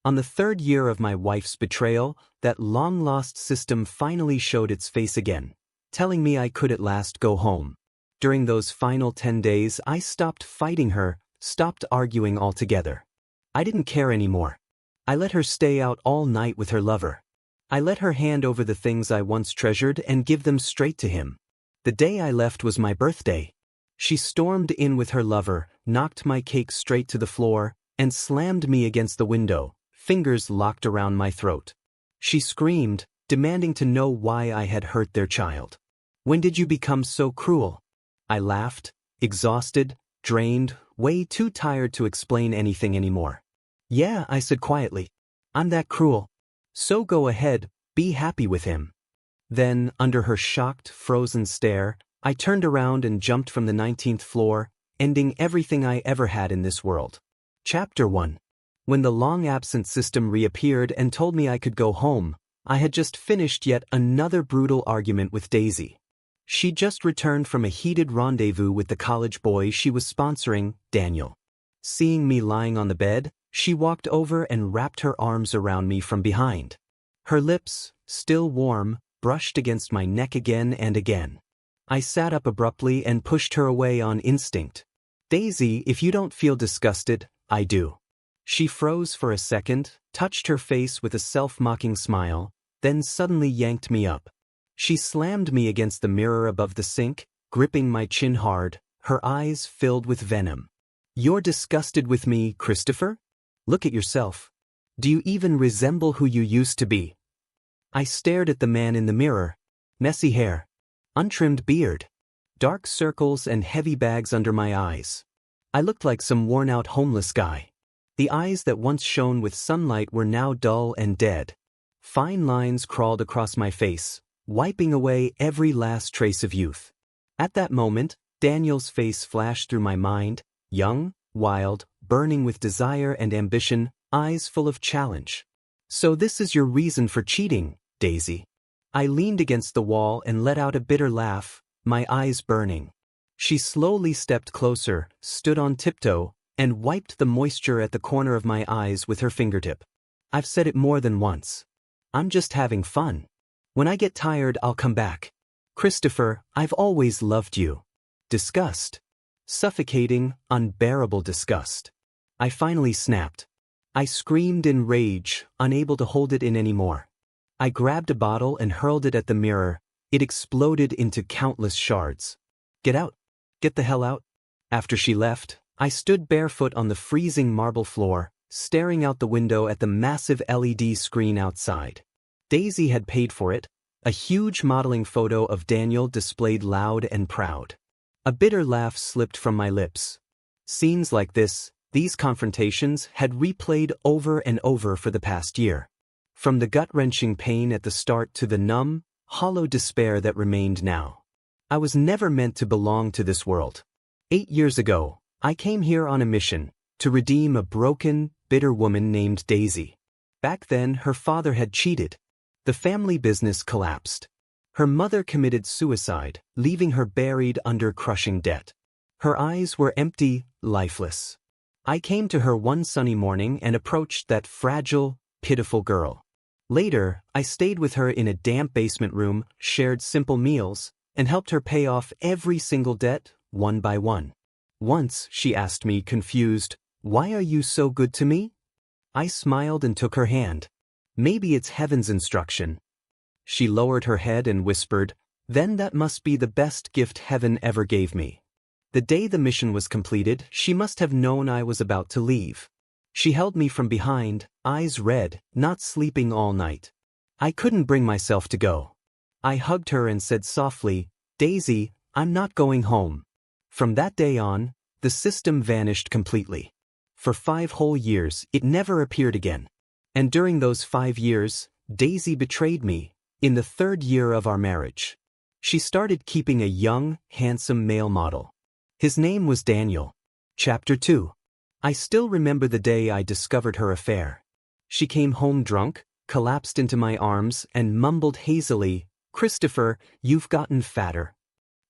On the third year of my wife's betrayal, that long-lost system finally showed its face again, telling me I could at last go home. During those final 10 days, I stopped fighting her, stopped arguing altogether. I didn't care anymore. I let her stay out all night with her lover. I let her hand over the things I once treasured and give them straight to him. The day I left was my birthday. She stormed in with her lover, knocked my cake straight to the floor, and slammed me against the window, fingers locked around my throat. She screamed, demanding to know why I had hurt their child. "When did you become so cruel?" I laughed, exhausted, drained, way too tired to explain anything anymore. "Yeah," I said quietly. "I'm that cruel. So go ahead, be happy with him." Then, under her shocked, frozen stare, I turned around and jumped from the 19th floor, ending everything I ever had in this world. Chapter 1. When the long-absent system reappeared and told me I could go home, I had just finished yet another brutal argument with Daisy. She'd just returned from a heated rendezvous with the college boy she was sponsoring, Daniel. Seeing me lying on the bed, she walked over and wrapped her arms around me from behind. Her lips, still warm, brushed against my neck again and again. I sat up abruptly and pushed her away on instinct. "Daisy, if you don't feel disgusted, I do." She froze for a second, touched her face with a self-mocking smile, then suddenly yanked me up. She slammed me against the mirror above the sink, gripping my chin hard, her eyes filled with venom. "You're disgusted with me, Christopher? Look at yourself. Do you even resemble who you used to be?" I stared at the man in the mirror. Messy hair, untrimmed beard, dark circles and heavy bags under my eyes. I looked like some worn-out homeless guy. The eyes that once shone with sunlight were now dull and dead. Fine lines crawled across my face, wiping away every last trace of youth. At that moment, Daniel's face flashed through my mind, young, wild, burning with desire and ambition, eyes full of challenge. "So this is your reason for cheating, Daisy?" I leaned against the wall and let out a bitter laugh, my eyes burning. She slowly stepped closer, stood on tiptoe, and wiped the moisture at the corner of my eyes with her fingertip. "I've said it more than once. I'm just having fun. When I get tired, I'll come back. Christopher, I've always loved you." Disgust. Suffocating, unbearable disgust. I finally snapped. I screamed in rage, unable to hold it in anymore. I grabbed a bottle and hurled it at the mirror. It exploded into countless shards. "Get out. Get the hell out." After she left, I stood barefoot on the freezing marble floor, staring out the window at the massive LED screen outside. Daisy had paid for it, a huge modeling photo of Daniel displayed loud and proud. A bitter laugh slipped from my lips. Scenes like this, these confrontations, had replayed over and over for the past year. From the gut-wrenching pain at the start to the numb, hollow despair that remained now. I was never meant to belong to this world. 8 years ago, I came here on a mission, to redeem a broken, bitter woman named Daisy. Back then, her father had cheated. The family business collapsed. Her mother committed suicide, leaving her buried under crushing debt. Her eyes were empty, lifeless. I came to her one sunny morning and approached that fragile, pitiful girl. Later, I stayed with her in a damp basement room, shared simple meals, and helped her pay off every single debt, one by one. Once, she asked me, confused, "Why are you so good to me?" I smiled and took her hand. "Maybe it's heaven's instruction." She lowered her head and whispered, "Then that must be the best gift heaven ever gave me." The day the mission was completed, she must have known I was about to leave. She held me from behind, eyes red, not sleeping all night. I couldn't bring myself to go. I hugged her and said softly, "Daisy, I'm not going home." From that day on, the system vanished completely. For 5 whole years, it never appeared again. And during those 5 years, Daisy betrayed me, in the 3rd year of our marriage. She started keeping a young, handsome male model. His name was Daniel. Chapter 2. I still remember the day I discovered her affair. She came home drunk, collapsed into my arms, and mumbled hazily, "Christopher, you've gotten fatter."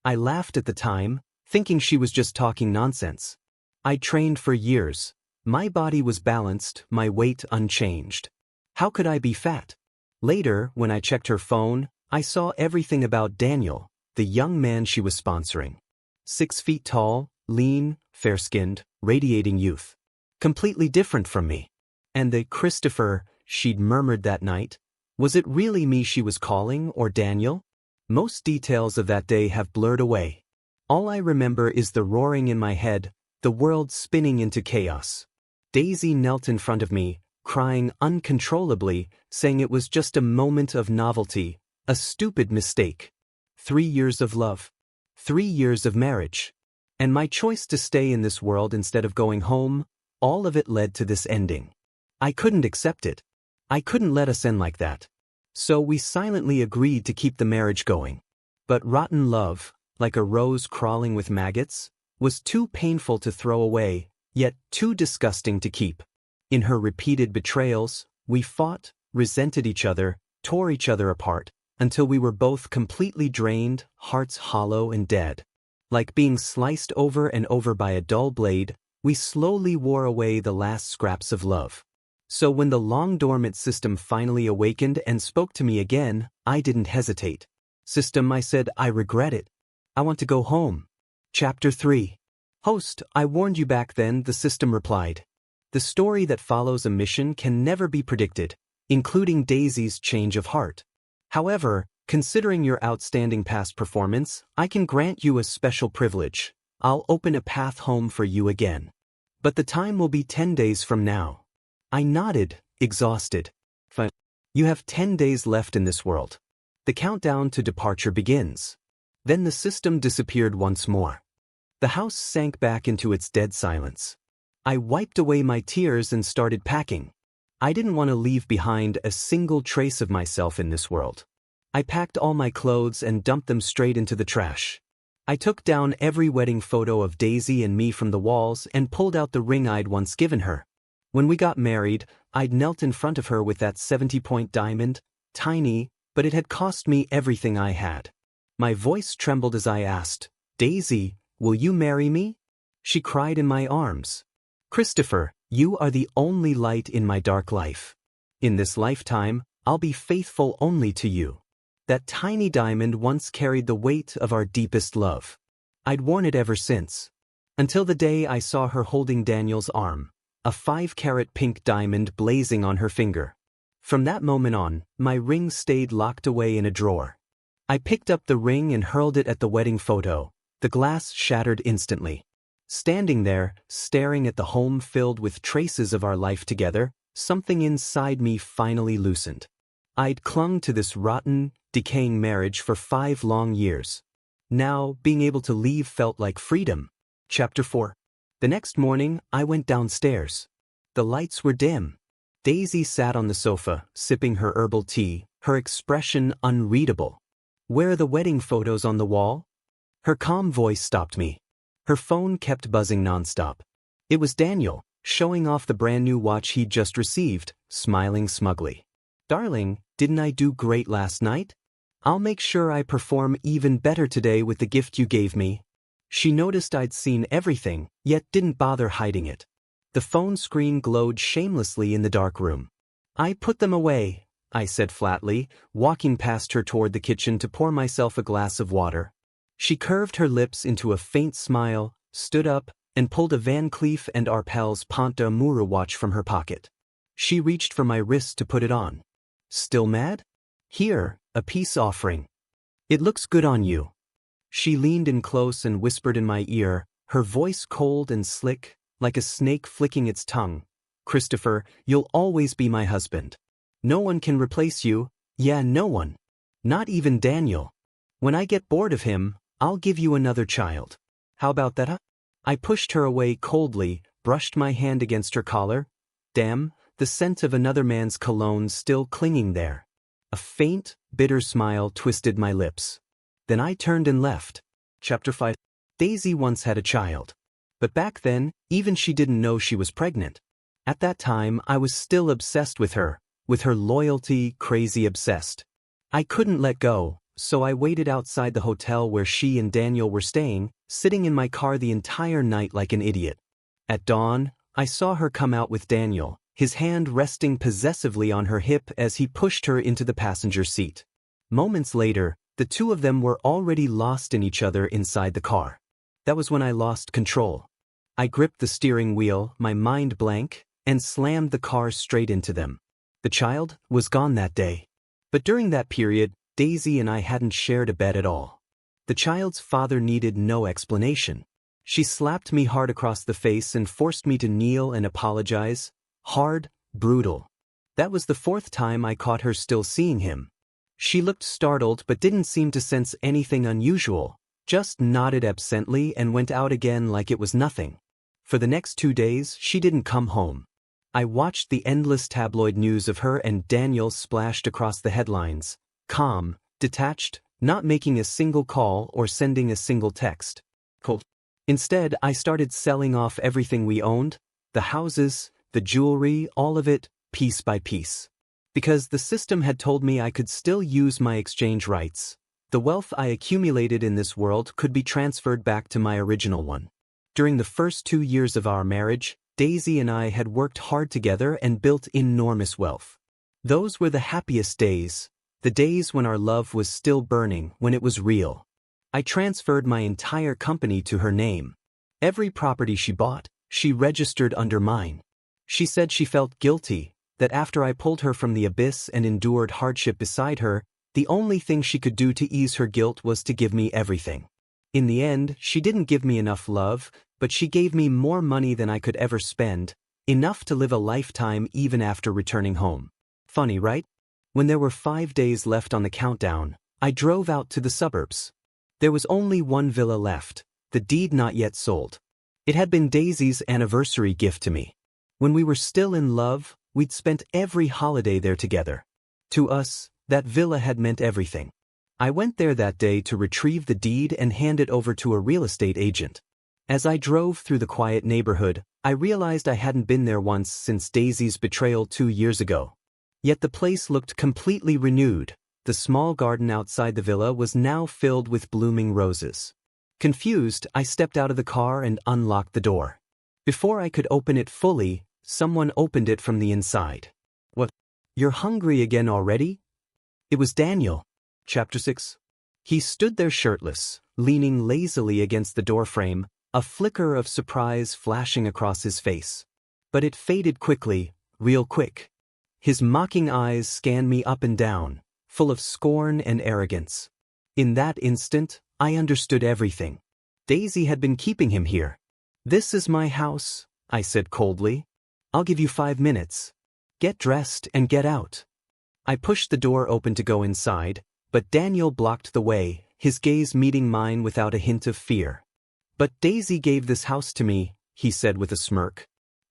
I laughed at the time, thinking she was just talking nonsense. I trained for years, My body was balanced, my weight unchanged. How could I be fat? Later, when I checked her phone, I saw everything about Daniel, the young man she was sponsoring. 6 feet tall, lean, fair-skinned, radiating youth. Completely different from me. And the Christopher she'd murmured that night, was it really me she was calling, or Daniel? Most details of that day have blurred away. All I remember is the roaring in my head, the world spinning into chaos. Daisy knelt in front of me, crying uncontrollably, saying it was just a moment of novelty, a stupid mistake. 3 years of love. 3 years of marriage. And my choice to stay in this world instead of going home, all of it led to this ending. I couldn't accept it. I couldn't let us end like that. So we silently agreed to keep the marriage going. But rotten love, like a rose crawling with maggots, was too painful to throw away, yet too disgusting to keep. In her repeated betrayals, we fought, resented each other, tore each other apart, until we were both completely drained, hearts hollow and dead. Like being sliced over and over by a dull blade, we slowly wore away the last scraps of love. So when the long-dormant system finally awakened and spoke to me again, I didn't hesitate. System, I said, I regret it. I want to go home. Chapter 3. Host, I warned you back then, the system replied. The story that follows a mission can never be predicted, including Daisy's change of heart. However, considering your outstanding past performance, I can grant you a special privilege. I'll open a path home for you again. But the time will be 10 days from now. I nodded, exhausted. Fine. You have 10 days left in this world. The countdown to departure begins. Then the system disappeared once more. The house sank back into its dead silence. I wiped away my tears and started packing. I didn't want to leave behind a single trace of myself in this world. I packed all my clothes and dumped them straight into the trash. I took down every wedding photo of Daisy and me from the walls and pulled out the ring I'd once given her. When we got married, I'd knelt in front of her with that 70-point diamond, tiny, but it had cost me everything I had. My voice trembled as I asked, Daisy, will you marry me? She cried in my arms. Christopher, you are the only light in my dark life. In this lifetime, I'll be faithful only to you. That tiny diamond once carried the weight of our deepest love. I'd worn it ever since. Until the day I saw her holding Daniel's arm, a 5-carat pink diamond blazing on her finger. From that moment on, my ring stayed locked away in a drawer. I picked up the ring and hurled it at the wedding photo. The glass shattered instantly. Standing there, staring at the home filled with traces of our life together, something inside me finally loosened. I'd clung to this rotten, decaying marriage for 5 long years. Now, being able to leave felt like freedom. Chapter 4. The next morning, I went downstairs. The lights were dim. Daisy sat on the sofa, sipping her herbal tea, her expression unreadable. Where are the wedding photos on the wall? Her calm voice stopped me. Her phone kept buzzing nonstop. It was Daniel, showing off the brand new watch he'd just received, smiling smugly. Darling, didn't I do great last night? I'll make sure I perform even better today with the gift you gave me. She noticed I'd seen everything, yet didn't bother hiding it. The phone screen glowed shamelessly in the dark room. I put them away, I said flatly, walking past her toward the kitchen to pour myself a glass of water. She curved her lips into a faint smile, stood up, and pulled a Van Cleef & Arpels Pont d'Amour watch from her pocket. She reached for my wrist to put it on. Still mad? Here, a peace offering. It looks good on you. She leaned in close and whispered in my ear, her voice cold and slick, like a snake flicking its tongue. Christopher, you'll always be my husband. No one can replace you, yeah, no one. Not even Daniel. When I get bored of him, I'll give you another child. How about that, huh? I pushed her away coldly, brushed my hand against her collar. Damn, the scent of another man's cologne still clinging there. A faint, bitter smile twisted my lips. Then I turned and left. Chapter 5. Daisy once had a child. But back then, even she didn't know she was pregnant. At that time, I was still obsessed with her loyalty, crazy obsessed. I couldn't let go, so I waited outside the hotel where she and Daniel were staying, sitting in my car the entire night like an idiot. At dawn, I saw her come out with Daniel, his hand resting possessively on her hip as he pushed her into the passenger seat. Moments later, the two of them were already lost in each other inside the car. That was when I lost control. I gripped the steering wheel, my mind blank, and slammed the car straight into them. The child was gone that day. But during that period, Daisy and I hadn't shared a bed at all. The child's father needed no explanation. She slapped me hard across the face and forced me to kneel and apologize. Hard, brutal. That was the fourth time I caught her still seeing him. She looked startled but didn't seem to sense anything unusual, just nodded absently and went out again like it was nothing. For the next 2 days, she didn't come home. I watched the endless tabloid news of her and Daniel splashed across the headlines, calm, detached, not making a single call or sending a single text. Cold. Instead, I started selling off everything we owned, the houses, the jewelry, all of it, piece by piece. Because the system had told me I could still use my exchange rights. The wealth I accumulated in this world could be transferred back to my original one. During the first 2 years of our marriage, Daisy and I had worked hard together and built enormous wealth. Those were the happiest days, the days when our love was still burning, when it was real. I transferred my entire company to her name. Every property she bought, she registered under mine. She said she felt guilty, that after I pulled her from the abyss and endured hardship beside her, the only thing she could do to ease her guilt was to give me everything. In the end, she didn't give me enough love, but she gave me more money than I could ever spend, enough to live a lifetime even after returning home. Funny, right? When there were 5 days left on the countdown, I drove out to the suburbs. There was only one villa left, the deed not yet sold. It had been Daisy's anniversary gift to me. When we were still in love, we'd spent every holiday there together. To us, that villa had meant everything. I went there that day to retrieve the deed and hand it over to a real estate agent. As I drove through the quiet neighborhood, I realized I hadn't been there once since Daisy's betrayal 2 years ago. Yet the place looked completely renewed. The small garden outside the villa was now filled with blooming roses. Confused, I stepped out of the car and unlocked the door. Before I could open it fully, someone opened it from the inside. "What? You're hungry again already?" It was Daniel. Chapter 6. He stood there shirtless, leaning lazily against the doorframe, a flicker of surprise flashing across his face. But it faded quickly, real quick. His mocking eyes scanned me up and down, full of scorn and arrogance. In that instant, I understood everything. Daisy had been keeping him here. "This is my house," I said coldly. "I'll give you 5 minutes. Get dressed and get out." I pushed the door open to go inside, but Daniel blocked the way, his gaze meeting mine without a hint of fear. "But Daisy gave this house to me," he said with a smirk.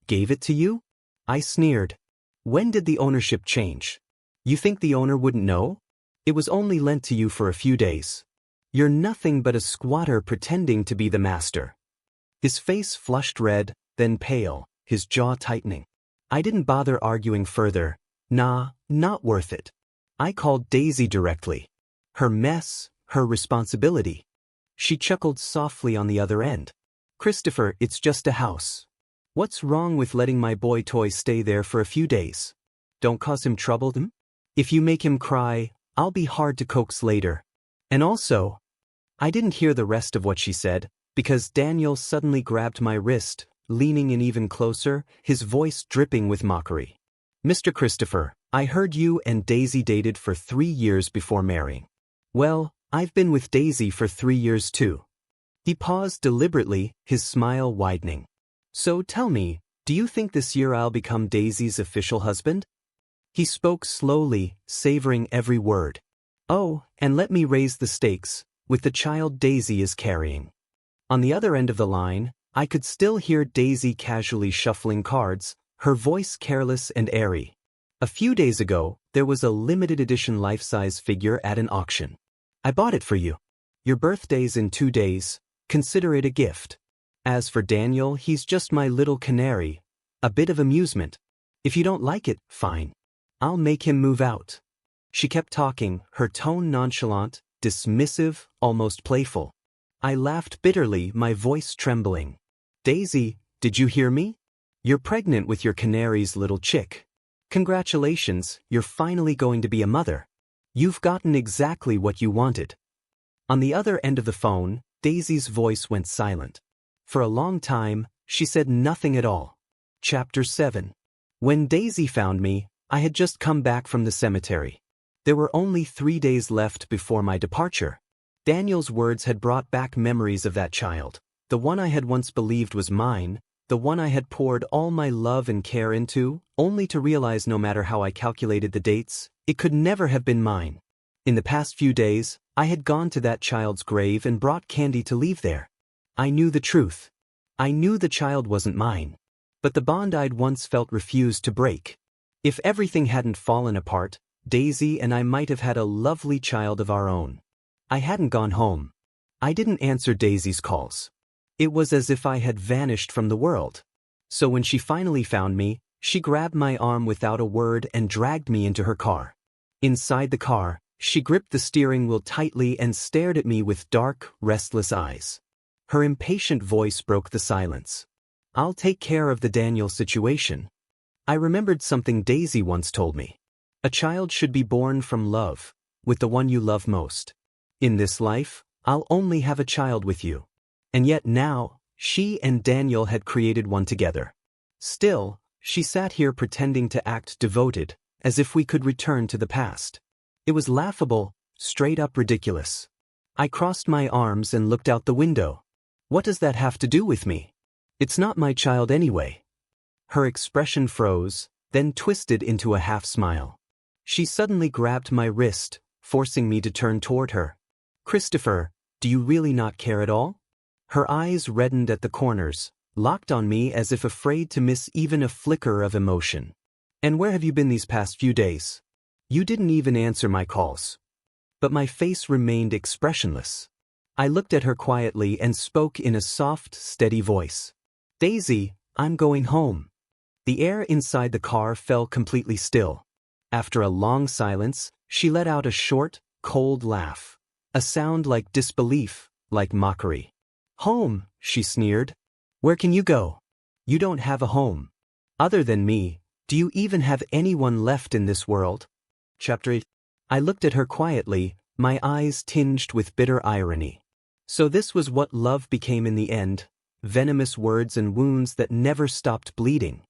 "Gave it to you?" I sneered. "When did the ownership change? You think the owner wouldn't know? It was only lent to you for a few days. You're nothing but a squatter pretending to be the master." His face flushed red, then pale, his jaw tightening. I didn't bother arguing further. Nah, not worth it. I called Daisy directly. Her mess, her responsibility. She chuckled softly on the other end. "Christopher, it's just a house. What's wrong with letting my boy toy stay there for a few days? Don't cause him trouble, them? If you make him cry, I'll be hard to coax later. And also..." I didn't hear the rest of what she said, because Daniel suddenly grabbed my wrist, leaning in even closer, his voice dripping with mockery. "Mr. Christopher, I heard you and Daisy dated for 3 years before marrying. Well, I've been with Daisy for 3 years too." He paused deliberately, his smile widening. "So tell me, do you think this year I'll become Daisy's official husband?" He spoke slowly, savoring every word. "Oh, and let me raise the stakes, with the child Daisy is carrying." On the other end of the line, I could still hear Daisy casually shuffling cards, her voice careless and airy. "A few days ago, there was a limited edition life-size figure at an auction. I bought it for you. Your birthday's in 2 days, consider it a gift. As for Daniel, he's just my little canary, a bit of amusement. If you don't like it, fine. I'll make him move out." She kept talking, her tone nonchalant, dismissive, almost playful. I laughed bitterly, my voice trembling. "Daisy, did you hear me? You're pregnant with your canary's little chick. Congratulations, you're finally going to be a mother. You've gotten exactly what you wanted." On the other end of the phone, Daisy's voice went silent. For a long time, she said nothing at all. Chapter 7. When Daisy found me, I had just come back from the cemetery. There were only 3 days left before my departure. Daniel's words had brought back memories of that child, the one I had once believed was mine, the one I had poured all my love and care into, only to realize no matter how I calculated the dates, it could never have been mine. In the past few days, I had gone to that child's grave and brought candy to leave there. I knew the truth. I knew the child wasn't mine. But the bond I'd once felt refused to break. If everything hadn't fallen apart, Daisy and I might have had a lovely child of our own. I hadn't gone home. I didn't answer Daisy's calls. It was as if I had vanished from the world. So when she finally found me, she grabbed my arm without a word and dragged me into her car. Inside the car, she gripped the steering wheel tightly and stared at me with dark, restless eyes. Her impatient voice broke the silence. "I'll take care of the Daniel situation." I remembered something Daisy once told me. A child should be born from love, with the one you love most. In this life, I'll only have a child with you. And yet now, she and Daniel had created one together. Still, she sat here pretending to act devoted, as if we could return to the past. It was laughable, straight up ridiculous. I crossed my arms and looked out the window. What does that have to do with me? It's not my child anyway. Her expression froze, then twisted into a half-smile. She suddenly grabbed my wrist, forcing me to turn toward her. "Christopher, do you really not care at all?" Her eyes reddened at the corners, locked on me as if afraid to miss even a flicker of emotion. "And where have you been these past few days? You didn't even answer my calls." But my face remained expressionless. I looked at her quietly and spoke in a soft, steady voice. "Daisy, I'm going home." The air inside the car fell completely still. After a long silence, she let out a short, cold laugh. A sound like disbelief, like mockery. "Home," she sneered. "Where can you go? You don't have a home. Other than me, do you even have anyone left in this world?" Chapter 8. I looked at her quietly, my eyes tinged with bitter irony. So this was what love became in the end, venomous words and wounds that never stopped bleeding.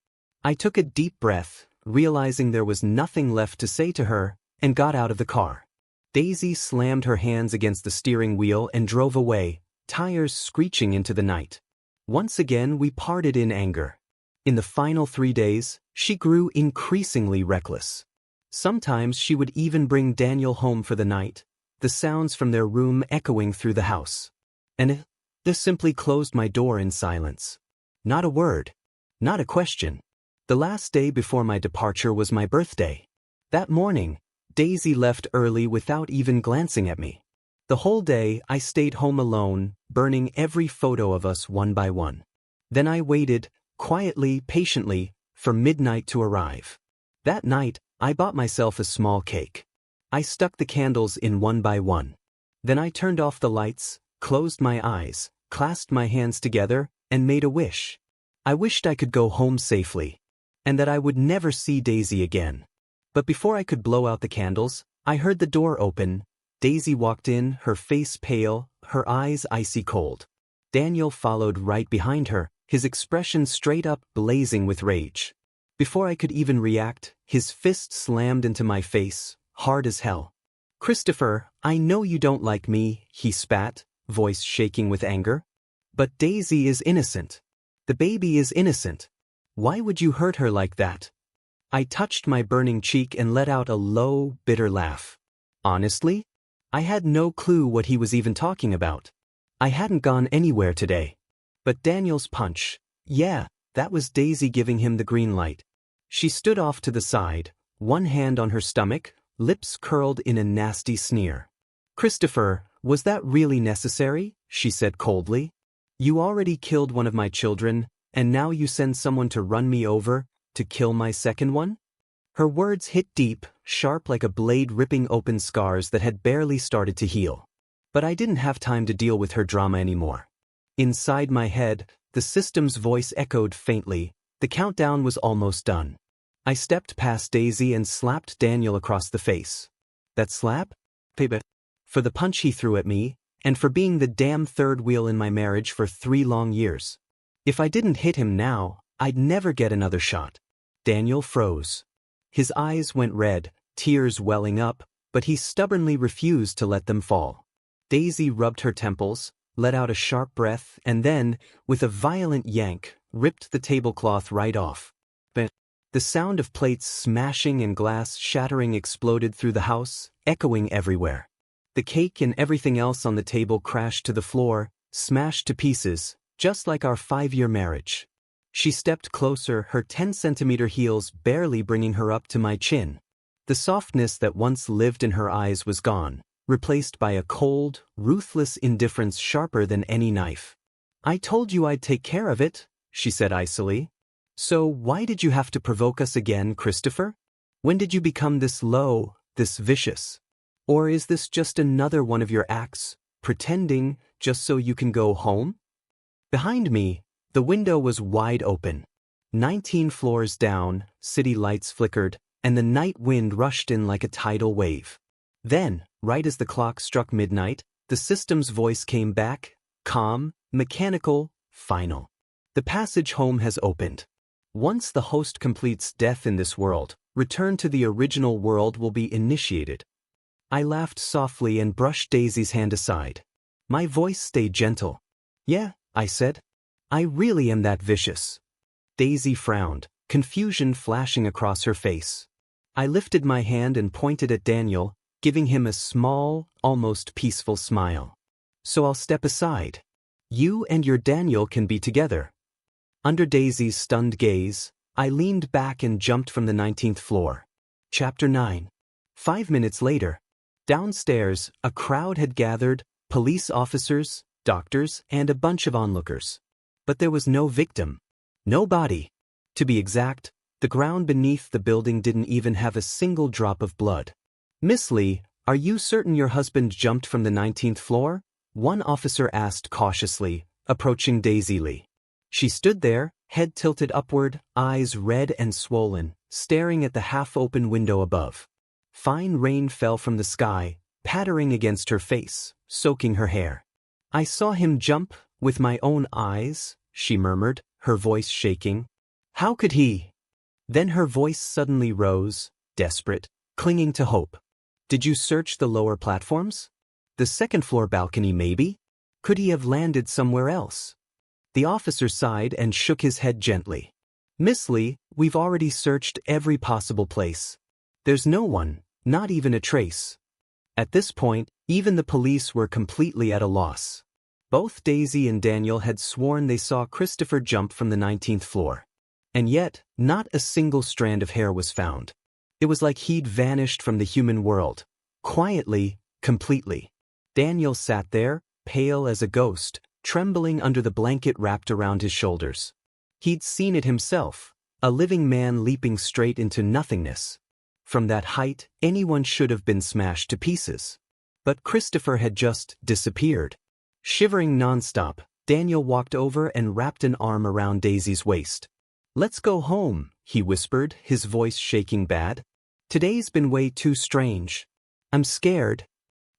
I took a deep breath, realizing there was nothing left to say to her, and got out of the car. Daisy slammed her hands against the steering wheel and drove away, tires screeching into the night. Once again we parted in anger. In the final 3 days, she grew increasingly reckless. Sometimes she would even bring Daniel home for the night, the sounds from their room echoing through the house. And I simply closed my door in silence. Not a word. Not a question. The last day before my departure was my birthday. That morning, Daisy left early without even glancing at me. The whole day I stayed home alone, burning every photo of us one by one. Then I waited, quietly, patiently, for midnight to arrive. That night, I bought myself a small cake. I stuck the candles in one by one. Then I turned off the lights, closed my eyes, clasped my hands together, and made a wish. I wished I could go home safely, and that I would never see Daisy again. But before I could blow out the candles, I heard the door open. Daisy walked in, her face pale, her eyes icy cold. Daniel followed right behind her, his expression straight up blazing with rage. Before I could even react, his fist slammed into my face, hard as hell. "Christopher, I know you don't like me," he spat, voice shaking with anger. "But Daisy is innocent. The baby is innocent. Why would you hurt her like that?" I touched my burning cheek and let out a low, bitter laugh. Honestly, I had no clue what he was even talking about. I hadn't gone anywhere today. But Daniel's punch, yeah, that was Daisy giving him the green light. She stood off to the side, one hand on her stomach, lips curled in a nasty sneer. "Christopher, was that really necessary?" she said coldly. "You already killed one of my children, and now you send someone to run me over, to kill my second one?" Her words hit deep, sharp like a blade ripping open scars that had barely started to heal. But I didn't have time to deal with her drama anymore. Inside my head, the system's voice echoed faintly, The countdown was almost done. I stepped past Daisy and slapped Daniel across the face. That slap? Payback. For the punch he threw at me, and for being the damn third wheel in my marriage for 3 long years. If I didn't hit him now, I'd never get another shot. Daniel froze. His eyes went red, tears welling up, but he stubbornly refused to let them fall. Daisy rubbed her temples, let out a sharp breath, and then, with a violent yank, ripped the tablecloth right off. But the sound of plates smashing and glass shattering exploded through the house, echoing everywhere. The cake and everything else on the table crashed to the floor, smashed to pieces, just like our 5-year marriage. She stepped closer, her 10-centimeter heels barely bringing her up to my chin. The softness that once lived in her eyes was gone, replaced by a cold, ruthless indifference sharper than any knife. "I told you I'd take care of it," she said icily. "So why did you have to provoke us again, Christopher? When did you become this low, this vicious? Or is this just another one of your acts, pretending, just so you can go home?" Behind me, the window was wide open. 19 floors down, city lights flickered, and the night wind rushed in like a tidal wave. Then, right as the clock struck midnight, the system's voice came back, calm, mechanical, final. "The passage home has opened. Once the host completes death in this world, return to the original world will be initiated." I laughed softly and brushed Daisy's hand aside. My voice stayed gentle. "Yeah," I said. "I really am that vicious." Daisy frowned, confusion flashing across her face. I lifted my hand and pointed at Daniel, giving him a small, almost peaceful smile. "So I'll step aside. You and your Daniel can be together." Under Daisy's stunned gaze, I leaned back and jumped from the 19th floor. Chapter 9. 5 minutes later. Downstairs, a crowd had gathered, police officers, doctors, and a bunch of onlookers. But there was no victim. No body. To be exact, the ground beneath the building didn't even have a single drop of blood. "Miss Lee, are you certain your husband jumped from the 19th floor?" one officer asked cautiously, approaching Daisy Lee. She stood there, head tilted upward, eyes red and swollen, staring at the half-open window above. Fine rain fell from the sky, pattering against her face, soaking her hair. "I saw him jump, with my own eyes," she murmured, her voice shaking. "How could he?" Then her voice suddenly rose, desperate, clinging to hope. "Did you search the lower platforms? The second-floor balcony, maybe? Could he have landed somewhere else?" The officer sighed and shook his head gently. "Miss Lee, we've already searched every possible place. There's no one, not even a trace." At this point, even the police were completely at a loss. Both Daisy and Daniel had sworn they saw Christopher jump from the 19th floor. And yet, not a single strand of hair was found. It was like he'd vanished from the human world. Quietly, completely. Daniel sat there, pale as a ghost, trembling under the blanket wrapped around his shoulders. He'd seen it himself, a living man leaping straight into nothingness. From that height, anyone should have been smashed to pieces. But Christopher had just disappeared. Shivering nonstop, Daniel walked over and wrapped an arm around Daisy's waist. "Let's go home," he whispered, his voice shaking bad. "Today's been way too strange. I'm scared."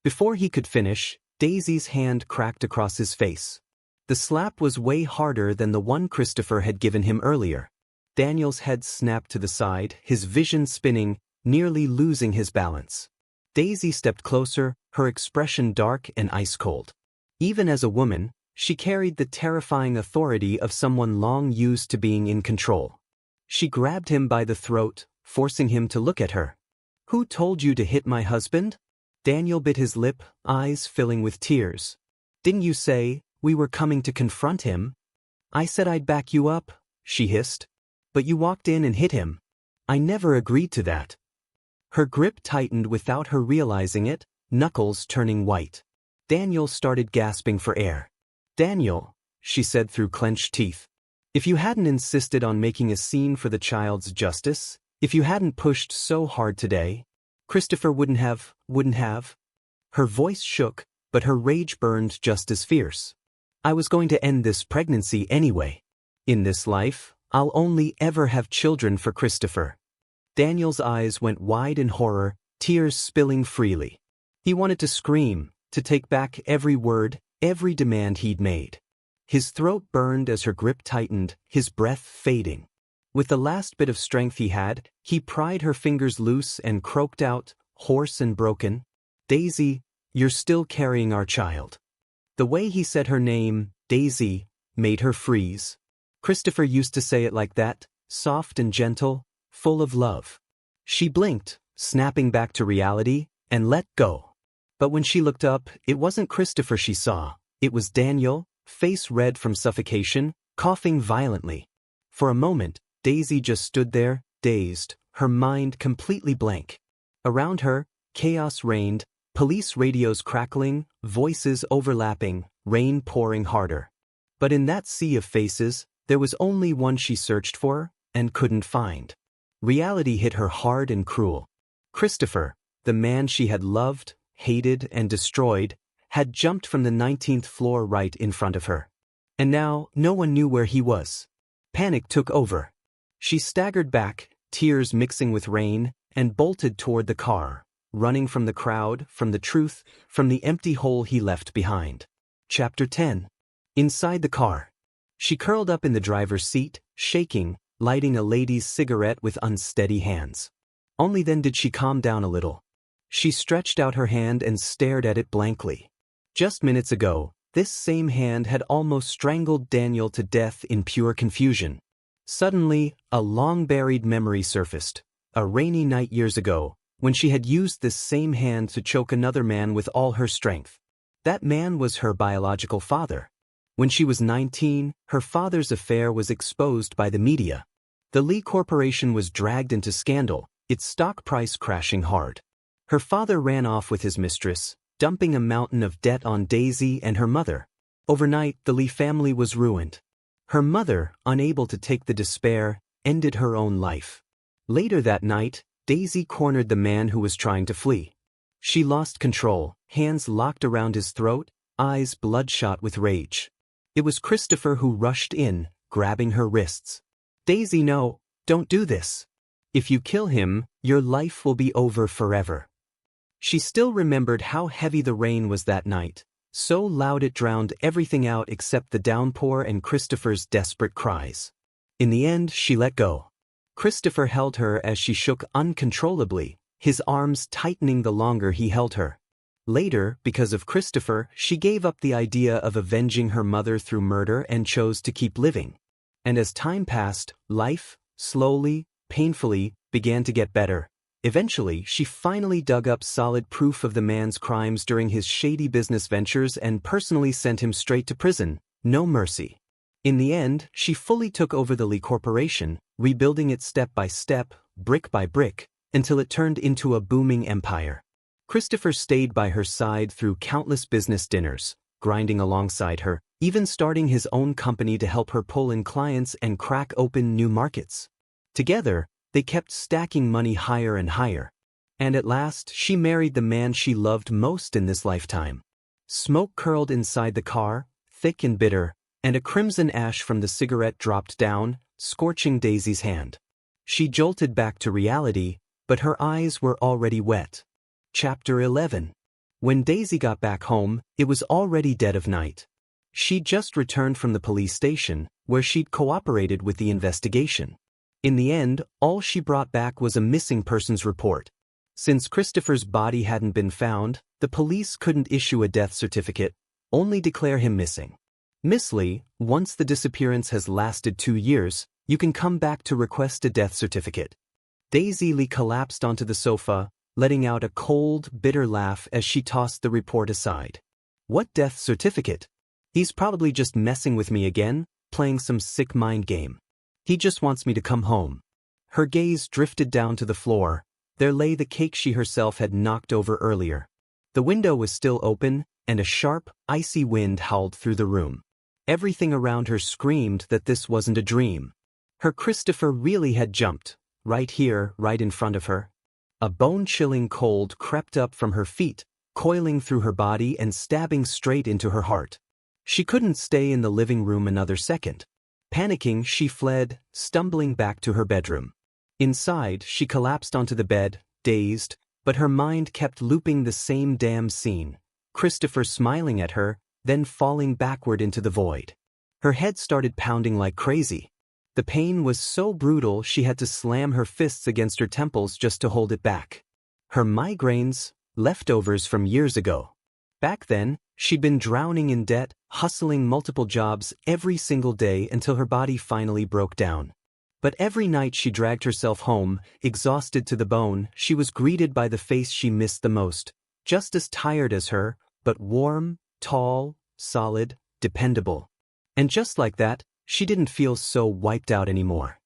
Before he could finish, Daisy's hand cracked across his face. The slap was way harder than the one Christopher had given him earlier. Daniel's head snapped to the side, his vision spinning, nearly losing his balance. Daisy stepped closer, her expression dark and ice-cold. Even as a woman, she carried the terrifying authority of someone long used to being in control. She grabbed him by the throat, forcing him to look at her. "Who told you to hit my husband?" Daniel bit his lip, eyes filling with tears. "Didn't you say we were coming to confront him?" "I said I'd back you up," she hissed. "But you walked in and hit him. I never agreed to that." Her grip tightened without her realizing it, knuckles turning white. Daniel started gasping for air. "Daniel," she said through clenched teeth, "if you hadn't insisted on making a scene for the child's justice, if you hadn't pushed so hard today, Christopher wouldn't have." Her voice shook, but her rage burned just as fierce. "I was going to end this pregnancy anyway. In this life, I'll only ever have children for Christopher. Daniel's eyes went wide in horror, tears spilling freely. He wanted to scream, to take back every word, every demand he'd made. His throat burned as her grip tightened, his breath fading. With the last bit of strength he had, he pried her fingers loose and croaked out, hoarse and broken, "Daisy, you're still carrying our child." The way he said her name, Daisy, made her freeze. Christopher used to say it like that, soft and gentle, full of love. She blinked, snapping back to reality, and let go. But when she looked up, it wasn't Christopher she saw. It was Daniel, face red from suffocation, coughing violently. For a moment, Daisy just stood there, dazed, her mind completely blank. Around her, chaos reigned, police radios crackling, voices overlapping, rain pouring harder. But in that sea of faces, there was only one she searched for, and couldn't find. Reality hit her hard and cruel. Christopher, the man she had loved, hated, and destroyed, had jumped from the 19th floor right in front of her. And now, no one knew where he was. Panic took over. She staggered back, tears mixing with rain, and bolted toward the car, running from the crowd, from the truth, from the empty hole he left behind. Chapter 10. Inside the car. She curled up in the driver's seat, shaking, lighting a lady's cigarette with unsteady hands. Only then did she calm down a little. She stretched out her hand and stared at it blankly. Just minutes ago, this same hand had almost strangled Daniel to death in pure confusion. Suddenly, a long-buried memory surfaced. A rainy night years ago, when she had used this same hand to choke another man with all her strength. That man was her biological father. When she was 19, her father's affair was exposed by the media. The Lee Corporation was dragged into scandal, its stock price crashing hard. Her father ran off with his mistress, dumping a mountain of debt on Daisy and her mother. Overnight, the Lee family was ruined. Her mother, unable to take the despair, ended her own life. Later that night, Daisy cornered the man who was trying to flee. She lost control, hands locked around his throat, eyes bloodshot with rage. It was Christopher who rushed in, grabbing her wrists. "Daisy, no, don't do this. If you kill him, your life will be over forever." She still remembered how heavy the rain was that night, so loud it drowned everything out except the downpour and Christopher's desperate cries. In the end, she let go. Christopher held her as she shook uncontrollably, his arms tightening the longer he held her. Later, because of Christopher, she gave up the idea of avenging her mother through murder and chose to keep living. And as time passed, life, slowly, painfully, began to get better. Eventually, she finally dug up solid proof of the man's crimes during his shady business ventures and personally sent him straight to prison, no mercy. In the end, she fully took over the Lee Corporation, rebuilding it step by step, brick by brick, until it turned into a booming empire. Christopher stayed by her side through countless business dinners, grinding alongside her, even starting his own company to help her pull in clients and crack open new markets. Together, they kept stacking money higher and higher. And at last, she married the man she loved most in this lifetime. Smoke curled inside the car, thick and bitter, and a crimson ash from the cigarette dropped down, scorching Daisy's hand. She jolted back to reality, but her eyes were already wet. Chapter 11. When Daisy got back home, it was already dead of night. She'd just returned from the police station, where she'd cooperated with the investigation. In the end, all she brought back was a missing persons report. Since Christopher's body hadn't been found, the police couldn't issue a death certificate, only declare him missing. Miss Lee, once the disappearance has lasted 2 years, you can come back to request a death certificate. Daisy Lee collapsed onto the sofa, letting out a cold, bitter laugh as she tossed the report aside. What death certificate? He's probably just messing with me again, playing some sick mind game. He just wants me to come home. Her gaze drifted down to the floor. There lay the cake she herself had knocked over earlier. The window was still open, and a sharp, icy wind howled through the room. Everything around her screamed that this wasn't a dream. Her Christopher really had jumped, right here, right in front of her. A bone-chilling cold crept up from her feet, coiling through her body and stabbing straight into her heart. She couldn't stay in the living room another second. Panicking, she fled, stumbling back to her bedroom. Inside, she collapsed onto the bed, dazed, but her mind kept looping the same damn scene. Christopher smiling at her, then falling backward into the void. Her head started pounding like crazy. The pain was so brutal she had to slam her fists against her temples just to hold it back. Her migraines, leftovers from years ago. Back then, she'd been drowning in debt, hustling multiple jobs every single day until her body finally broke down. But every night she dragged herself home, exhausted to the bone, she was greeted by the face she missed the most, just as tired as her, but warm, tall, solid, dependable. And just like that, she didn't feel so wiped out anymore.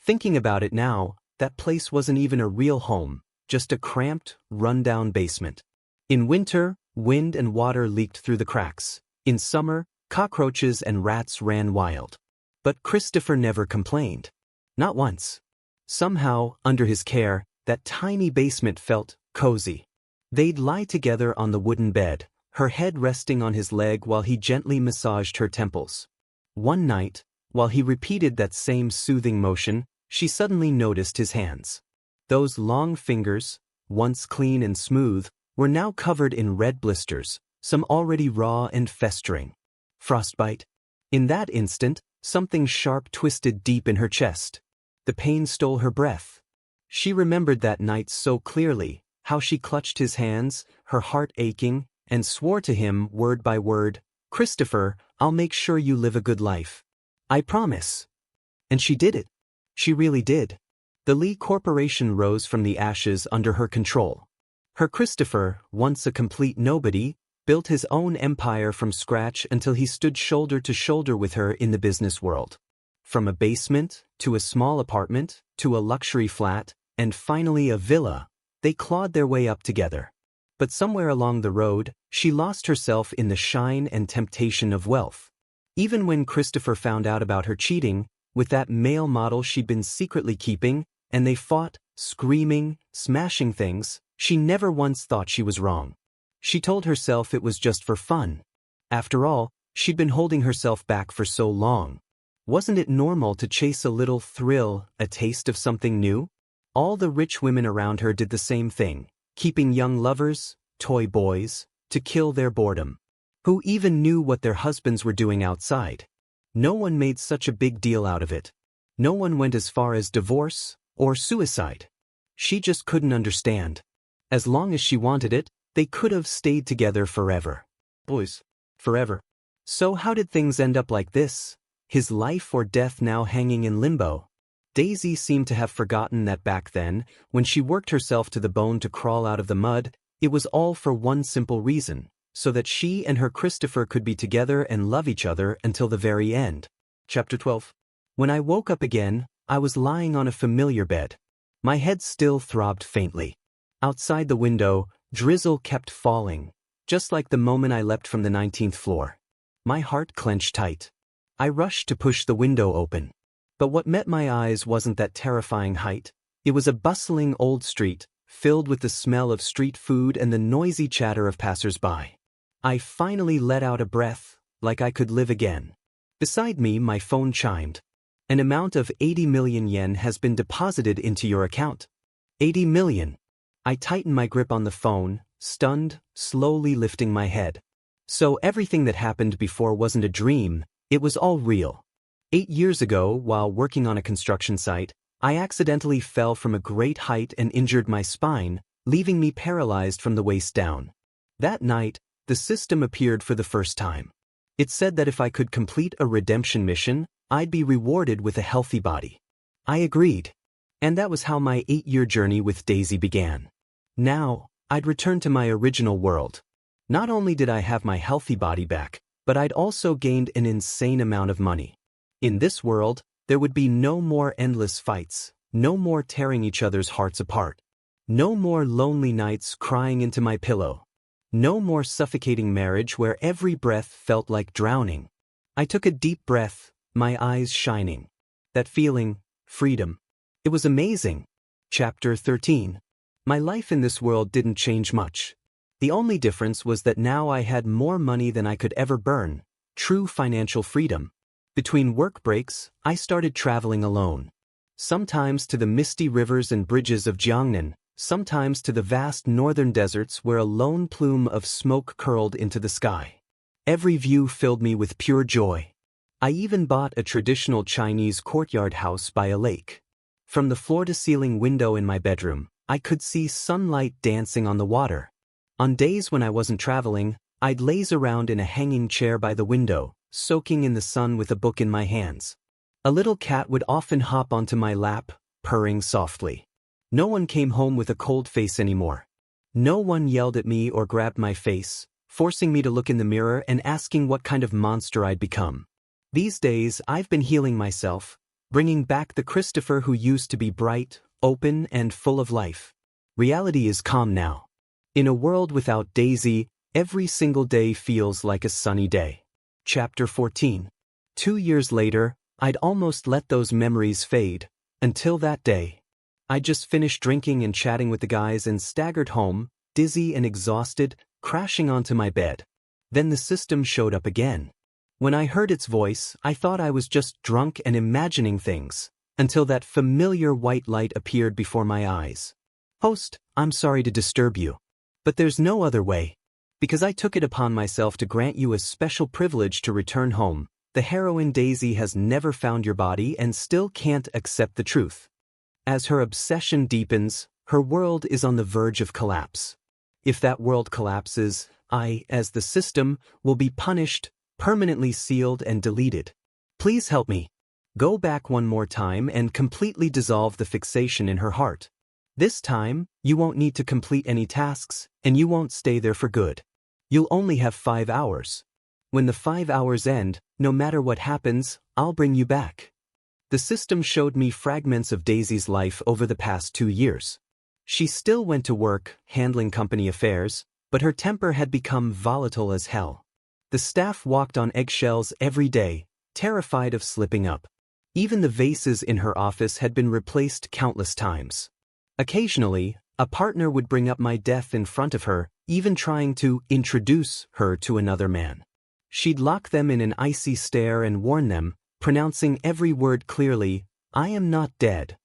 Thinking about it now, that place wasn't even a real home, just a cramped, run-down basement. In winter, wind and water leaked through the cracks. In summer, cockroaches and rats ran wild. But Christopher never complained. Not once. Somehow, under his care, that tiny basement felt cozy. They'd lie together on the wooden bed, her head resting on his leg while he gently massaged her temples. One night, while he repeated that same soothing motion, she suddenly noticed his hands. Those long fingers, once clean and smooth, were now covered in red blisters, some already raw and festering. Frostbite? In that instant, something sharp twisted deep in her chest. The pain stole her breath. She remembered that night so clearly, how she clutched his hands, her heart aching, and swore to him word by word, "Christopher, I'll make sure you live a good life. I promise." And she did it. She really did. The Lee Corporation rose from the ashes under her control. Her Christopher, once a complete nobody, built his own empire from scratch until he stood shoulder to shoulder with her in the business world. From a basement, to a small apartment, to a luxury flat, and finally a villa, they clawed their way up together. But somewhere along the road, she lost herself in the shine and temptation of wealth. Even when Christopher found out about her cheating with that male model she'd been secretly keeping, and they fought, screaming, smashing things, she never once thought she was wrong. She told herself it was just for fun. After all, she'd been holding herself back for so long. Wasn't it normal to chase a little thrill, a taste of something new? All the rich women around her did the same thing, keeping young lovers, toy boys, to kill their boredom. Who even knew what their husbands were doing outside? No one made such a big deal out of it. No one went as far as divorce or suicide. She just couldn't understand. As long as she wanted it, they could have stayed together forever. Boys, forever. So how did things end up like this? His life or death now hanging in limbo. Daisy seemed to have forgotten that back then, when she worked herself to the bone to crawl out of the mud, it was all for one simple reason, so that she and her Christopher could be together and love each other until the very end. Chapter 12. When I woke up again, I was lying on a familiar bed. My head still throbbed faintly. Outside the window, drizzle kept falling, just like the moment I leapt from the 19th floor. My heart clenched tight. I rushed to push the window open. But what met my eyes wasn't that terrifying height. It was a bustling old street, filled with the smell of street food and the noisy chatter of passers-by. I finally let out a breath, like I could live again. Beside me, my phone chimed. An amount of 80 million yen has been deposited into your account. 80 million. I tightened my grip on the phone, stunned, slowly lifting my head. So everything that happened before wasn't a dream, it was all real. 8 years ago, while working on a construction site, I accidentally fell from a great height and injured my spine, leaving me paralyzed from the waist down. That night, the system appeared for the first time. It said that if I could complete a redemption mission, I'd be rewarded with a healthy body. I agreed. And that was how my 8-year journey with Daisy began. Now, I'd return to my original world. Not only did I have my healthy body back, but I'd also gained an insane amount of money. In this world, there would be no more endless fights, no more tearing each other's hearts apart, no more lonely nights crying into my pillow, no more suffocating marriage where every breath felt like drowning. I took a deep breath, my eyes shining. That feeling, freedom. It was amazing. Chapter 13. My life in this world didn't change much. The only difference was that now I had more money than I could ever burn, true financial freedom. Between work breaks, I started traveling alone. Sometimes to the misty rivers and bridges of Jiangnan, sometimes to the vast northern deserts where a lone plume of smoke curled into the sky. Every view filled me with pure joy. I even bought a traditional Chinese courtyard house by a lake. From the floor-to-ceiling window in my bedroom, I could see sunlight dancing on the water. On days when I wasn't traveling, I'd laze around in a hanging chair by the window, soaking in the sun with a book in my hands. A little cat would often hop onto my lap, purring softly. No one came home with a cold face anymore. No one yelled at me or grabbed my face, forcing me to look in the mirror and asking what kind of monster I'd become. These days, I've been healing myself, bringing back the Christopher who used to be bright, open, and full of life. Reality is calm now. In a world without Daisy, every single day feels like a sunny day. Chapter 14. 2 years later, I'd almost let those memories fade, until that day. I just finished drinking and chatting with the guys and staggered home, dizzy and exhausted, crashing onto my bed. Then the system showed up again. When I heard its voice, I thought I was just drunk and imagining things, until that familiar white light appeared before my eyes. "Host, I'm sorry to disturb you. But there's no other way. Because I took it upon myself to grant you a special privilege to return home. The heroine Daisy has never found your body and still can't accept the truth. As her obsession deepens, her world is on the verge of collapse. If that world collapses, I, as the system, will be punished, permanently sealed and deleted. Please help me. Go back one more time and completely dissolve the fixation in her heart. This time, you won't need to complete any tasks, and you won't stay there for good. You'll only have 5 hours. When the 5 hours end, no matter what happens, I'll bring you back." The system showed me fragments of Daisy's life over the past 2 years. She still went to work, handling company affairs, but her temper had become volatile as hell. The staff walked on eggshells every day, terrified of slipping up. Even the vases in her office had been replaced countless times. Occasionally, a partner would bring up my death in front of her, even trying to introduce her to another man. She'd lock them in an icy stare and warn them, pronouncing every word clearly, "I am not dead."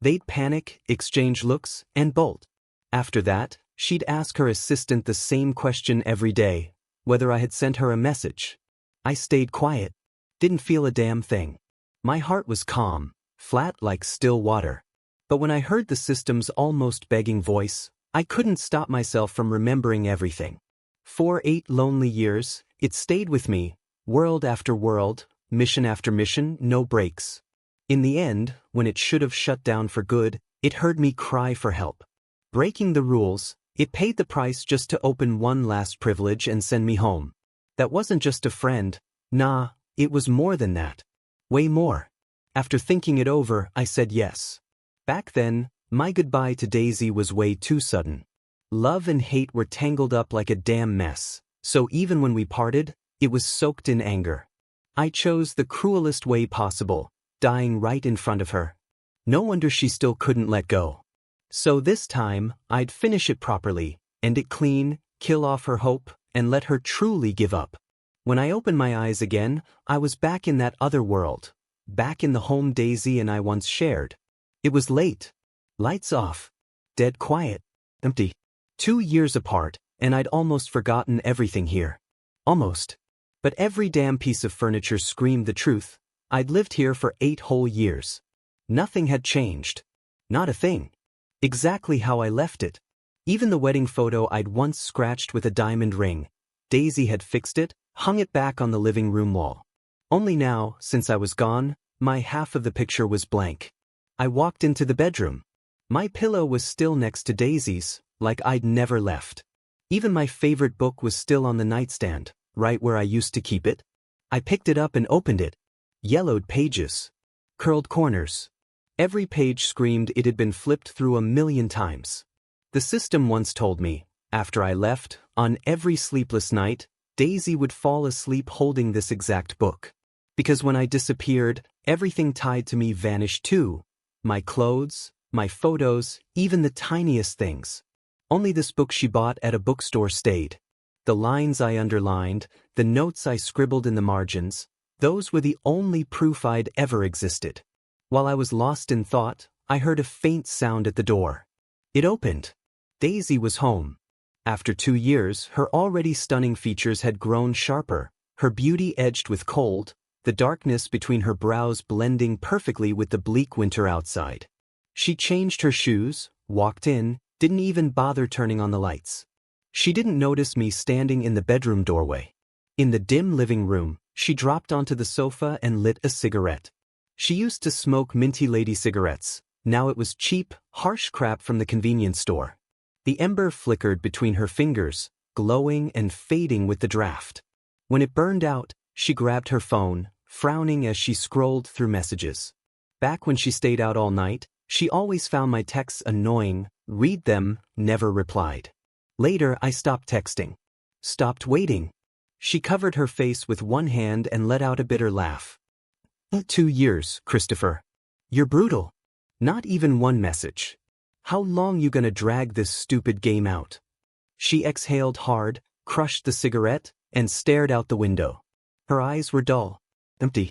They'd panic, exchange looks, and bolt. After that, she'd ask her assistant the same question every day, whether I had sent her a message. I stayed quiet, didn't feel a damn thing. My heart was calm, flat like still water. But when I heard the system's almost begging voice, I couldn't stop myself from remembering everything. For 8 lonely years, it stayed with me, world after world, mission after mission, no breaks. In the end, when it should have shut down for good, it heard me cry for help. Breaking the rules, it paid the price just to open one last privilege and send me home. That wasn't just a friend, nah, it was more than that. Way more. After thinking it over, I said yes. Back then, my goodbye to Daisy was way too sudden. Love and hate were tangled up like a damn mess, so even when we parted, it was soaked in anger. I chose the cruelest way possible, dying right in front of her. No wonder she still couldn't let go. So this time, I'd finish it properly, end it clean, kill off her hope, and let her truly give up. When I opened my eyes again, I was back in that other world, back in the home Daisy and I once shared. It was late. Lights off. Dead quiet. Empty. 2 years apart, and I'd almost forgotten everything here. Almost. But every damn piece of furniture screamed the truth. I'd lived here for 8 whole years. Nothing had changed. Not a thing. Exactly how I left it. Even the wedding photo I'd once scratched with a diamond ring. Daisy had fixed it, hung it back on the living room wall. Only now, since I was gone, my half of the picture was blank. I walked into the bedroom. My pillow was still next to Daisy's, like I'd never left. Even my favorite book was still on the nightstand, right where I used to keep it. I picked it up and opened it. Yellowed pages. Curled corners. Every page screamed it had been flipped through 1,000,000 times. The system once told me, after I left, on every sleepless night, Daisy would fall asleep holding this exact book. Because when I disappeared, everything tied to me vanished too. My clothes, my photos, even the tiniest things. Only this book she bought at a bookstore stayed. The lines I underlined, the notes I scribbled in the margins, Those were the only proof I'd ever existed. While I was lost in thought, I heard a faint sound at the door. It opened. Daisy was home. After 2 years, her already stunning features had grown sharper, her beauty edged with cold, the darkness between her brows blending perfectly with the bleak winter outside. She changed her shoes, walked in, didn't even bother turning on the lights. She didn't notice me standing in the bedroom doorway. In the dim living room, she dropped onto the sofa and lit a cigarette. She used to smoke minty lady cigarettes. Now it was cheap, harsh crap from the convenience store. The ember flickered between her fingers, glowing and fading with the draft. When it burned out, she grabbed her phone, frowning as she scrolled through messages. Back when she stayed out all night, she always found my texts annoying, read them, never replied. Later, I stopped texting. Stopped waiting. She covered her face with one hand and let out a bitter laugh. 2 years, Christopher. You're brutal. Not even one message. How long you gonna drag this stupid game out? She exhaled hard, crushed the cigarette, and stared out the window. Her eyes were dull. Empty.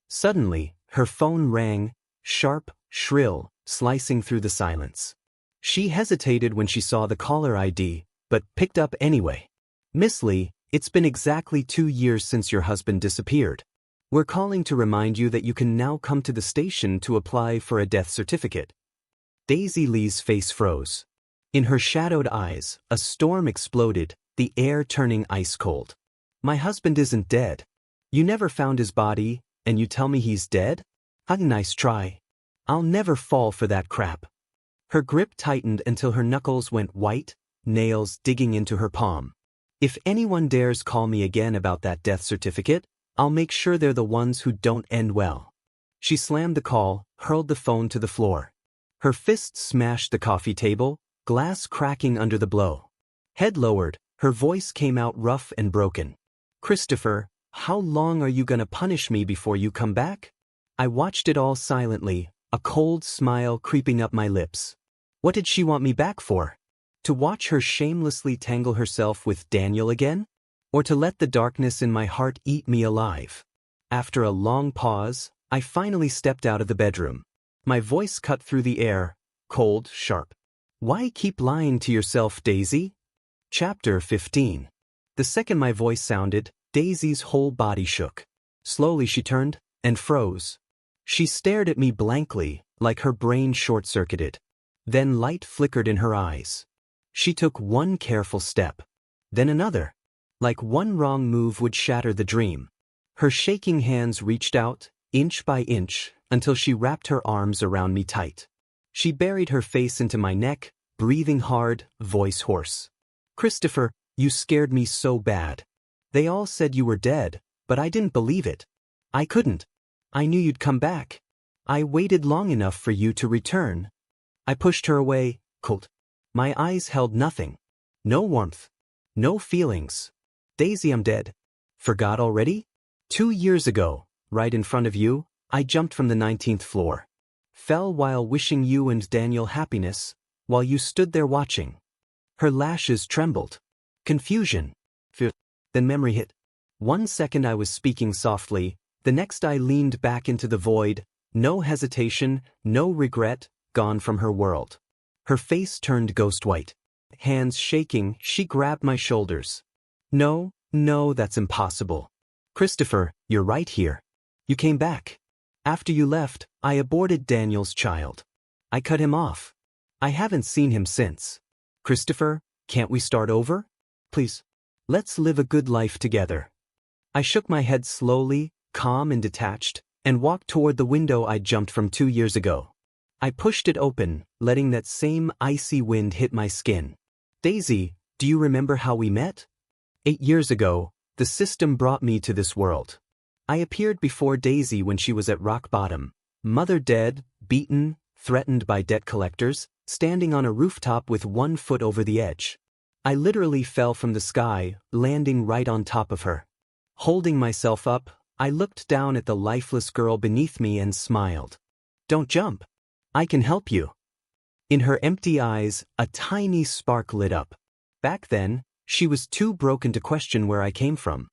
Suddenly, her phone rang, sharp, shrill, slicing through the silence. She hesitated when she saw the caller ID, but picked up anyway. Miss Lee, it's been exactly 2 years since your husband disappeared. We're calling to remind you that you can now come to the station to apply for a death certificate. Daisy Lee's face froze. In her shadowed eyes, a storm exploded, the air turning ice cold. My husband isn't dead. You never found his body, and you tell me he's dead? A nice try. I'll never fall for that crap. Her grip tightened until her knuckles went white, nails digging into her palm. If anyone dares call me again about that death certificate, I'll make sure they're the ones who don't end well. She slammed the call, hurled the phone to the floor. Her fist smashed the coffee table, glass cracking under the blow. Head lowered, her voice came out rough and broken. Christopher, how long are you gonna punish me before you come back? I watched it all silently, a cold smile creeping up my lips. What did she want me back for? To watch her shamelessly tangle herself with Daniel again? Or to let the darkness in my heart eat me alive? After a long pause, I finally stepped out of the bedroom. My voice cut through the air, cold, sharp. Why keep lying to yourself, Daisy? Chapter 15. The second my voice sounded, Daisy's whole body shook. Slowly she turned and froze. She stared at me blankly, like her brain short-circuited. Then light flickered in her eyes. She took one careful step. Then another. Like one wrong move would shatter the dream. Her shaking hands reached out, inch by inch, until she wrapped her arms around me tight. She buried her face into my neck, breathing hard, voice hoarse. Christopher, you scared me so bad. They all said you were dead, but I didn't believe it. I couldn't. I knew you'd come back. I waited long enough for you to return. I pushed her away, cold. My eyes held nothing. No warmth. No feelings. Daisy, I'm dead. Forgot already? 2 years ago, right in front of you, I jumped from the 19th floor. Fell while wishing you and Daniel happiness, while you stood there watching. Her lashes trembled. Confusion. Fear. Then memory hit. 1 second I was speaking softly, the next I leaned back into the void, no hesitation, no regret, gone from her world. Her face turned ghost white. Hands shaking, she grabbed my shoulders. No, that's impossible. Christopher, you're right here. You came back. After you left, I aborted Daniel's child. I cut him off. I haven't seen him since. Christopher, can't we start over? Please. Let's live a good life together. I shook my head slowly, calm and detached, and walked toward the window I jumped from 2 years ago. I pushed it open, letting that same icy wind hit my skin. Daisy, do you remember how we met? 8 years ago, the system brought me to this world. I appeared before Daisy when she was at rock bottom, mother dead, beaten, threatened by debt collectors, standing on a rooftop with 1 foot over the edge. I literally fell from the sky, landing right on top of her. Holding myself up, I looked down at the lifeless girl beneath me and smiled. Don't jump. I can help you. In her empty eyes, a tiny spark lit up. Back then, she was too broken to question where I came from.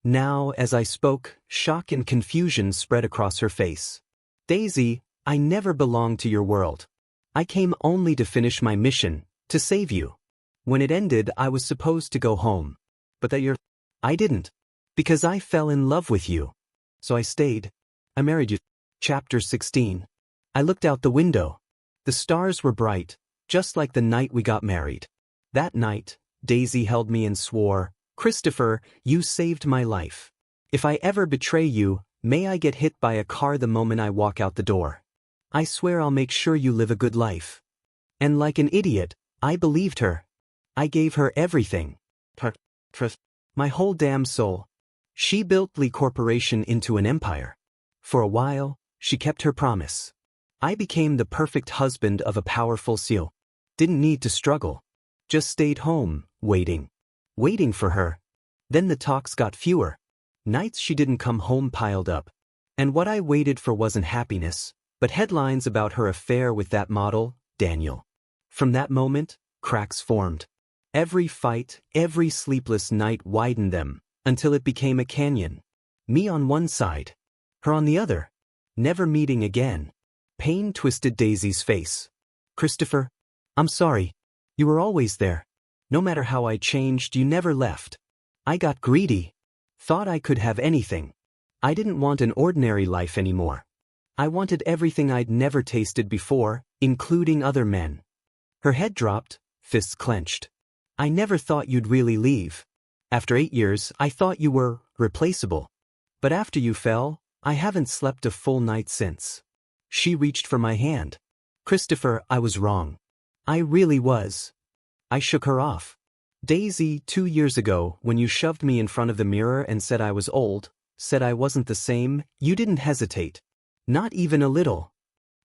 Now, as I spoke, shock and confusion spread across her face. Daisy, I never belonged to your world. I came only to finish my mission, to save you. When it ended, I was supposed to go home. But I didn't. Because I fell in love with you. So I stayed. I married you. Chapter 16. I looked out the window. The stars were bright, just like the night we got married. That night, Daisy held me and swore, "Christopher, you saved my life. If I ever betray you, may I get hit by a car the moment I walk out the door. I swear I'll make sure you live a good life." And like an idiot, I believed her. I gave her everything. My whole damn soul. She built Lee Corporation into an empire. For a while, she kept her promise. I became the perfect husband of a powerful seal. Didn't need to struggle. Just stayed home, waiting. Waiting for her. Then the talks got fewer. Nights she didn't come home piled up. And what I waited for wasn't happiness, but headlines about her affair with that model, Daniel. From that moment, cracks formed. Every fight, every sleepless night widened them, until it became a canyon. Me on one side, her on the other. Never meeting again. Pain twisted Daisy's face. "Christopher, I'm sorry. You were always there. No matter how I changed, you never left. I got greedy. Thought I could have anything. I didn't want an ordinary life anymore. I wanted everything I'd never tasted before, including other men." Her head dropped, fists clenched. "I never thought you'd really leave. After 8 years, I thought you were replaceable. But after you fell, I haven't slept a full night since." She reached for my hand. "Christopher, I was wrong. I really was." I shook her off. "Daisy, 2 years ago, when you shoved me in front of the mirror and said I was old, said I wasn't the same, you didn't hesitate. Not even a little."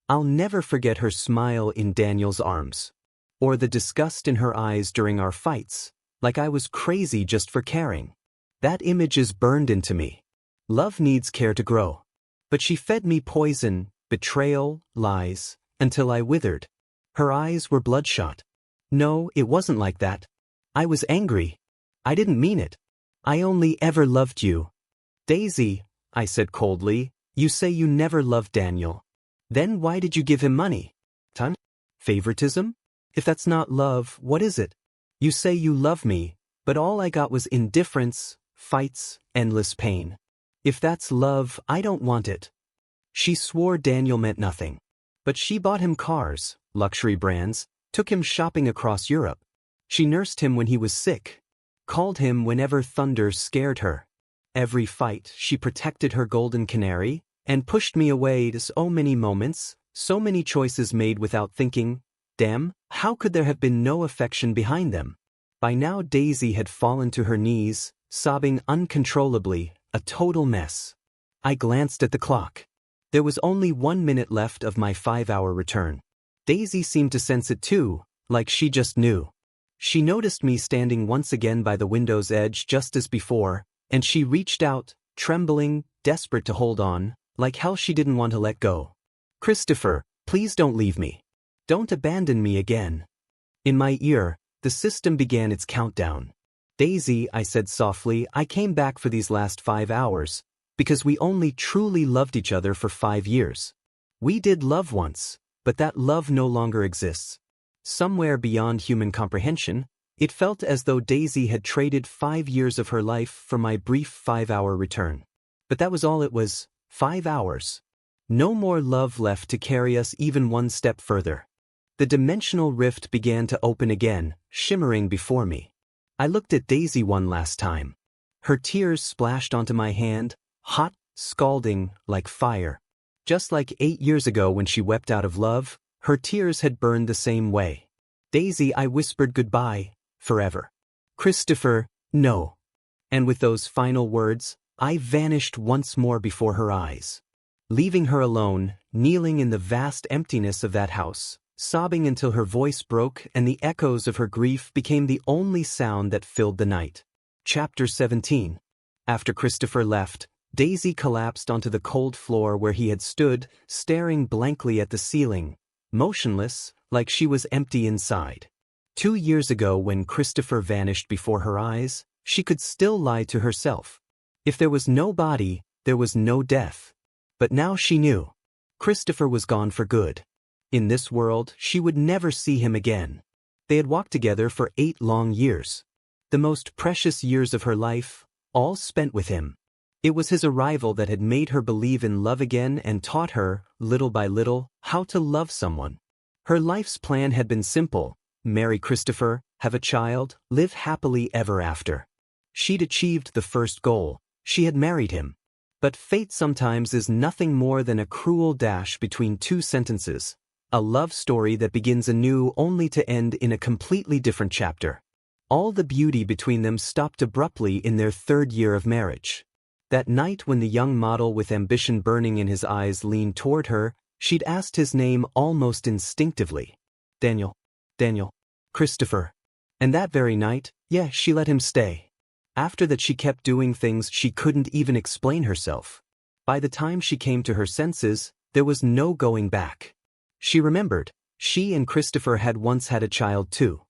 I'll never forget her smile in Daniel's arms. Or the disgust in her eyes during our fights, like I was crazy just for caring. That image is burned into me. Love needs care to grow. But she fed me poison, betrayal, lies, until I withered. Her eyes were bloodshot. No, it wasn't like that. I was angry. I didn't mean it. I only ever loved you. "Daisy," I said coldly, "you say you never loved Daniel. Then why did you give him money? Ton? Favoritism? If that's not love, what is it? You say you love me, but all I got was indifference, fights, endless pain. If that's love, I don't want it." She swore Daniel meant nothing. But she bought him cars, luxury brands, took him shopping across Europe. She nursed him when he was sick, called him whenever thunder scared her. Every fight, she protected her golden canary, and pushed me away to so many moments, so many choices made without thinking. Damn, how could there have been no affection behind them? By now Daisy had fallen to her knees, sobbing uncontrollably, a total mess. I glanced at the clock. There was only 1 minute left of my 5-hour return. Daisy seemed to sense it too, like she just knew. She noticed me standing once again by the window's edge just as before, and she reached out, trembling, desperate to hold on, like hell she didn't want to let go. "Christopher, please don't leave me. Don't abandon me again." In my ear, the system began its countdown. "Daisy," I said softly, "I came back for these last 5 hours, because we only truly loved each other for 5 years. We did love once, but that love no longer exists. Somewhere beyond human comprehension, it felt as though Daisy had traded 5 years of her life for my brief 5-hour return. But that was all it was, 5 hours. No more love left to carry us even one step further. The dimensional rift began to open again, shimmering before me. I looked at Daisy one last time. Her tears splashed onto my hand, hot, scalding, like fire. Just like 8 years ago when she wept out of love, her tears had burned the same way. "Daisy," I whispered goodbye, forever. "Christopher, no." And with those final words, I vanished once more before her eyes. Leaving her alone, kneeling in the vast emptiness of that house, sobbing until her voice broke and the echoes of her grief became the only sound that filled the night. Chapter 17. After Christopher left, Daisy collapsed onto the cold floor where he had stood, staring blankly at the ceiling, motionless, like she was empty inside. 2 years ago when Christopher vanished before her eyes, she could still lie to herself. If there was no body, there was no death. But now she knew. Christopher was gone for good. In this world, she would never see him again. They had walked together for 8 long years. The most precious years of her life, all spent with him. It was his arrival that had made her believe in love again and taught her, little by little, how to love someone. Her life's plan had been simple: marry Christopher, have a child, live happily ever after. She'd achieved the first goal. She had married him. But fate sometimes is nothing more than a cruel dash between 2 sentences, a love story that begins anew only to end in a completely different chapter. All the beauty between them stopped abruptly in their 3rd year of marriage. That night when the young model with ambition burning in his eyes leaned toward her, she'd asked his name almost instinctively. Daniel. Christopher. And that very night, she let him stay. After that she kept doing things she couldn't even explain herself. By the time she came to her senses, there was no going back. She remembered, she and Christopher had once had a child too.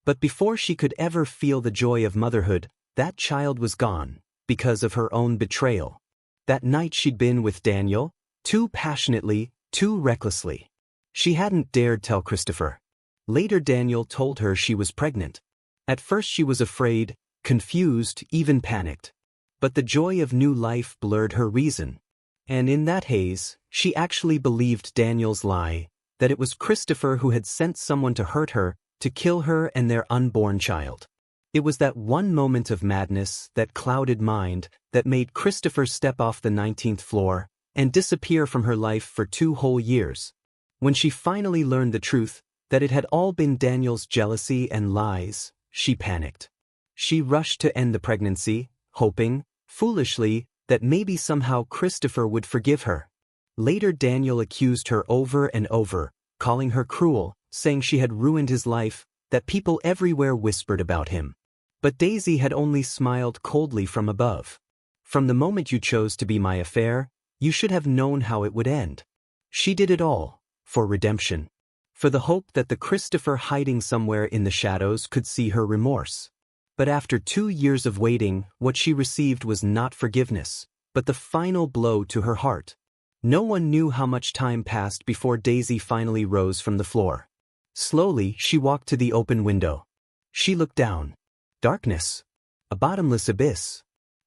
But before she could ever feel the joy of motherhood, that child was gone, because of her own betrayal. That night she'd been with Daniel, too passionately, too recklessly. She hadn't dared tell Christopher. Later Daniel told her she was pregnant. At first she was afraid, confused, even panicked. But the joy of new life blurred her reason. And in that haze, she actually believed Daniel's lie, that it was Christopher who had sent someone to hurt her, to kill her and their unborn child. It was that one moment of madness, that clouded mind, that made Christopher step off the 19th floor and disappear from her life for 2 whole years. When she finally learned the truth, that it had all been Daniel's jealousy and lies, she panicked. She rushed to end the pregnancy, hoping, foolishly, that maybe somehow Christopher would forgive her. Later Daniel accused her over and over, calling her cruel, saying she had ruined his life, that people everywhere whispered about him. But Daisy had only smiled coldly from above. From the moment you chose to be my affair, you should have known how it would end. She did it all, for redemption. For the hope that the Christopher hiding somewhere in the shadows could see her remorse. But after 2 years of waiting, what she received was not forgiveness, but the final blow to her heart. No one knew how much time passed before Daisy finally rose from the floor. Slowly, she walked to the open window. She looked down. Darkness. A bottomless abyss.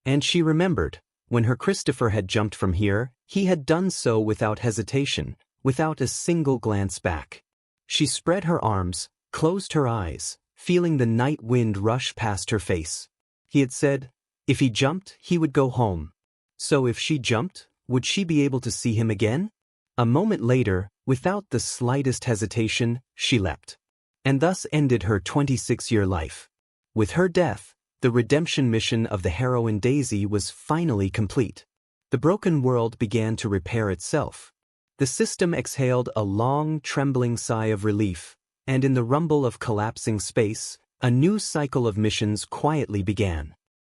And she remembered, when her Christopher had jumped from here, he had done so without hesitation, without a single glance back. She spread her arms, closed her eyes, feeling the night wind rush past her face. He had said, if he jumped, he would go home. So if she jumped, would she be able to see him again? A moment later, without the slightest hesitation, she leapt. And thus ended her 26-year life. With her death, the redemption mission of the heroine Daisy was finally complete. The broken world began to repair itself. The system exhaled a long, trembling sigh of relief, and in the rumble of collapsing space, a new cycle of missions quietly began.